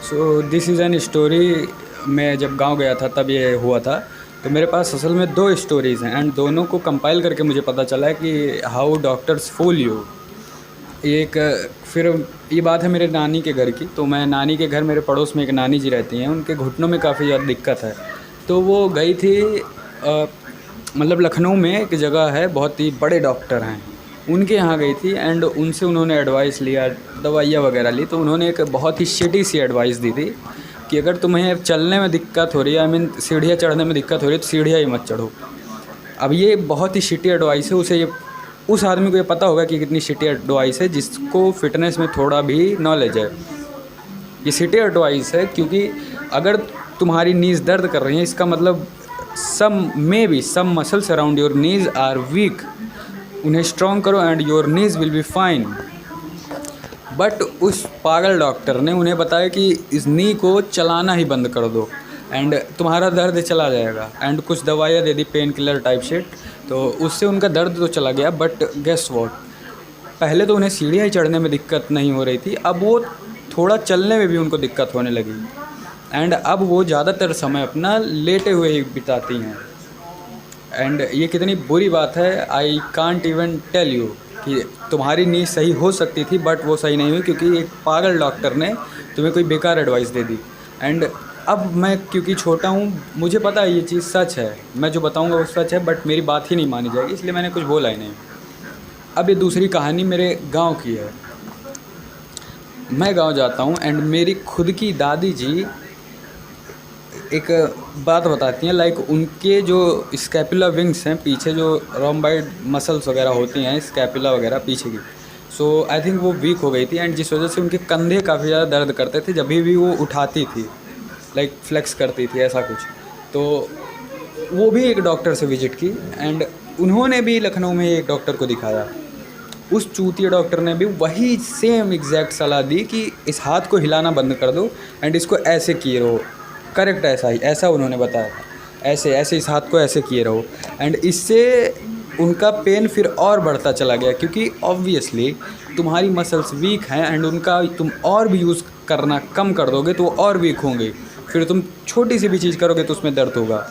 So this is an story. मैं जब गांव गया था तब ये हुआ था। तो मेरे पास असल में 2 स्टोरीज़ हैं एंड दोनों को कंपाइल करके मुझे पता चला है कि हाउ डॉक्टर्स फूल यू। एक फिर ये बात है मेरे नानी के घर की। तो मैं नानी के घर, मेरे पड़ोस में एक नानी जी रहती हैं, उनके घुटनों में काफ़ी ज़्यादा दिक्कत है। तो वो गई थी मतलब लखनऊ में एक जगह है, बहुत ही बड़े डॉक्टर हैं, उनके यहाँ गई थी एंड उनसे उन्होंने एडवाइस लिया, दवाइयाँ वगैरह ली। तो उन्होंने एक बहुत ही शिटी सी एडवाइस दी थी कि अगर तुम्हें चलने में दिक्कत हो रही है, आई मीन सीढ़ियाँ चढ़ने में दिक्कत हो रही है, तो सीढ़ियाँ ही मत चढ़ो। अब ये बहुत ही शिटी एडवाइस है। उसे ये उस आदमी को ये पता होगा कि कितनी शिटी एडवाइस है जिसको फिटनेस में थोड़ा भी नॉलेज है। ये शिटी एडवाइस है क्योंकि अगर तुम्हारी नीज़ दर्द कर रही है, इसका मतलब some muscles around your knees are weak, उन्हें स्ट्रॉन्ग करो and your knees will be fine. But उस पागल डॉक्टर ने उन्हें बताया कि इस नी को चलाना ही बंद कर दो एंड तुम्हारा दर्द चला जाएगा, एंड कुछ दवाइयाँ दे दी, पेन किलर टाइप शिट। तो उससे उनका दर्द तो चला गया, बट गेस व्हाट, पहले तो उन्हें सीढ़ियाँ ही चढ़ने में दिक्कत नहीं हो रही थी, अब वो थोड़ा चलने में भी उनको दिक्कत होने लगी एंड अब वो ज़्यादातर समय अपना लेटे हुए ही बिताती हैं। एंड ये कितनी बुरी बात है, I can't even tell you कि तुम्हारी नींद सही हो सकती थी बट वो सही नहीं हुई क्योंकि एक पागल डॉक्टर ने तुम्हें कोई बेकार एडवाइस दे दी। एंड अब मैं क्योंकि छोटा हूँ, मुझे पता है ये चीज़ सच है, मैं जो बताऊँगा वो सच है, बट मेरी बात ही नहीं मानी जाएगी, इसलिए मैंने कुछ बोला ही नहीं। अब ये दूसरी कहानी मेरे गांव की है। मैं गांव जाता हूँ एंड मेरी खुद की दादी जी एक बात बताती हैं, लाइक उनके जो स्कैपुला विंग्स हैं, पीछे जो रोम्बाइड मसल्स वगैरह होती हैं, स्कैपुला वगैरह पीछे की, सो आई थिंक वो वीक हो गई थी एंड जिस वजह से उनके कंधे काफ़ी ज़्यादा दर्द करते थे जब भी वो उठाती थी, लाइक फ्लेक्स करती थी ऐसा कुछ। तो वो भी एक डॉक्टर से विजिट की एंड उन्होंने भी लखनऊ में एक डॉक्टर को दिखाया। उस चूतिया डॉक्टर ने भी वही सेम एग्जैक्ट सलाह दी कि इस हाथ को हिलाना बंद कर दो एंड इसको ऐसे किए रहो, करेक्ट ऐसा ही, ऐसा उन्होंने बताया था, ऐसे ऐसे इस हाथ को ऐसे किए रहो। एंड इससे उनका पेन फिर और बढ़ता चला गया क्योंकि ऑब्वियसली तुम्हारी मसल्स वीक हैं एंड उनका तुम और भी यूज़ करना कम कर दोगे तो वो और वीक होंगे, फिर तुम छोटी सी भी चीज़ करोगे तो उसमें दर्द होगा।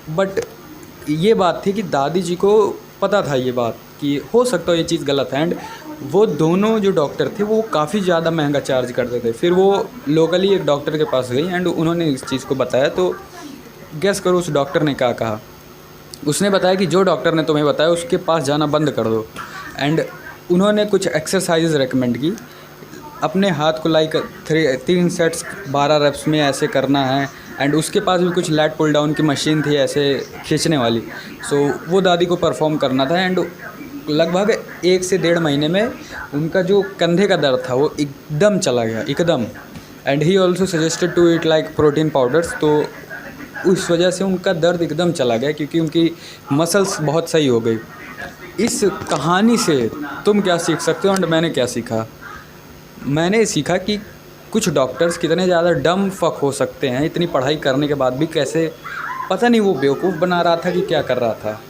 बट ये बात थी कि दादी जी को पता था ये बात कि हो सकता है ये चीज़ गलत है एंड वो दोनों जो डॉक्टर थे वो काफ़ी ज़्यादा महंगा चार्ज करते थे। फिर वो लोकली एक डॉक्टर के पास गई एंड उन्होंने इस चीज़ को बताया। तो गेस करो उस डॉक्टर ने क्या कहा। उसने बताया कि जो डॉक्टर ने तुम्हें बताया उसके पास जाना बंद कर दो एंड उन्होंने कुछ एक्सरसाइज रेकमेंड की। अपने हाथ को लाइक 3 सेट्स 12 रेप्स में ऐसे करना है एंड उसके पास भी कुछ लैट पुल डाउन की मशीन थी ऐसे खींचने वाली, सो वो दादी को परफॉर्म करना था एंड लगभग 1 से 1.5 महीने में उनका जो कंधे का दर्द था वो एकदम चला गया, एकदम। And he also suggested to eat like protein powders. तो उस वजह से उनका दर्द एकदम चला गया क्योंकि उनकी मसल्स बहुत सही हो गई। इस कहानी से तुम क्या सीख सकते हो एंड मैंने क्या सीखा? मैंने सीखा कि कुछ डॉक्टर्स कितने ज़्यादा डम फक हो सकते हैं, इतनी पढ़ाई करने के बाद भी कैसे पता नहीं वो बेवकूफ़ बना रहा था कि क्या कर रहा था।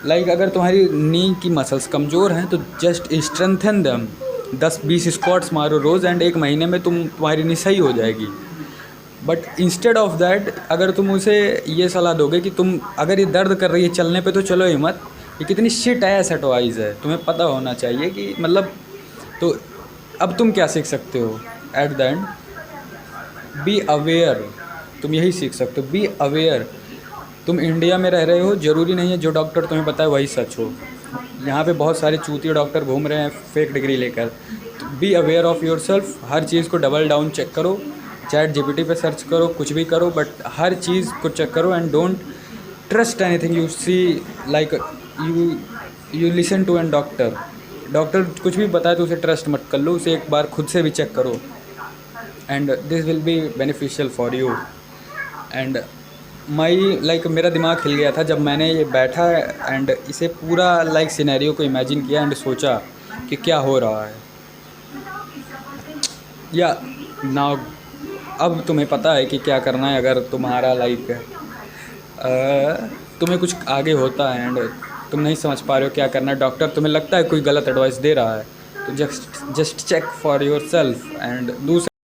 लाइक अगर तुम्हारी नी की मसल्स कमज़ोर हैं तो जस्ट स्ट्रेंथन देम, 10-20 स्क्वाट्स मारो रोज़ एंड 1 महीने में तुम्हारी नी सही हो जाएगी। बट इंस्टेड ऑफ दैट अगर तुम उसे ये सलाह दोगे कि तुम अगर ये दर्द कर रही है चलने पे तो चलो ही मत, ये कितनी शिट एस एडवाइस है, तुम्हें पता होना चाहिए कि मतलब। तो अब तुम क्या सीख सकते हो at the end? Be aware, तुम यही सीख सकते हो, बी अवेयर। तुम इंडिया में रह रहे हो, ज़रूरी नहीं है जो डॉक्टर तुम्हें बताए वही सच हो। यहाँ पे बहुत सारे चूतिया डॉक्टर घूम रहे हैं फेक डिग्री लेकर। Be aware of yourself, हर चीज़ को डबल डाउन चेक करो, चैट जीपीटी पे सर्च करो, कुछ भी करो, बट हर चीज़ को चेक करो and don't trust anything you see, like you listen to an doctor. Doctor कुछ भी बताए तो उसे ट्रस्ट मत कर लो, उसे एक बार खुद से भी चेक करो and this will be beneficial for you. And मेरा दिमाग हिल गया था जब मैंने ये बैठा एंड इसे पूरा लाइक सिनेरियो को इमेजिन किया एंड सोचा कि क्या हो रहा है। या नाउ अब तुम्हें पता है कि क्या करना है अगर तुम्हारा लाइक तुम्हें कुछ आगे होता है एंड तुम नहीं समझ पा रहे हो क्या करना है, डॉक्टर तुम्हें लगता है कोई गलत एडवाइस दे रहा है, तो just check for yourself and दूसरा